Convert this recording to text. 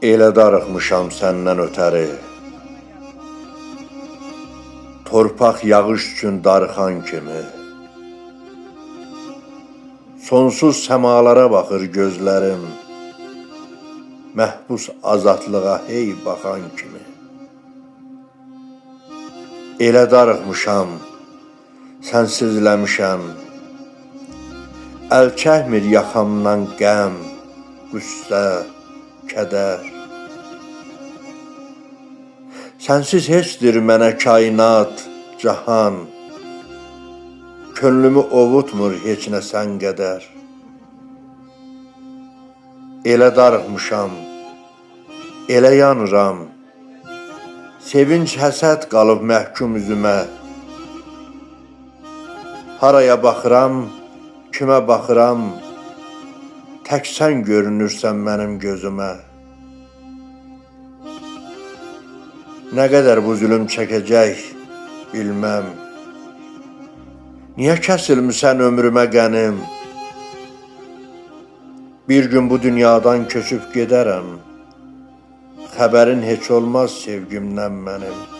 Elə darıxmışam səndən ötəri, torpaq yağış üçün darıxan kimi. Sonsuz səmalara baxır gözlərim, məhbus azadlığa hey baxan kimi. Elə darıxmışam, sənsizləmişəm, əl çəkmir yaxamdan qəm, qüssə, kədər. Sənsiz heçdir mənə kainat, cahan, könlümü ovutmur heç nə sən qədər. Elə darıxmışam, elə yanıram, sevinç həsəd qalıb məhkum üzümə. Haraya baxıram, kimə baxıram, tək sən görünürsən mənim gözümə. Nə qədər bu zülüm çəkəcək, bilməm. Niyə kəsilmisən ömrümə qənim? Bir gün bu dünyadan köçüb gedərəm, xəbərin heç olmaz sevgimdən mənim.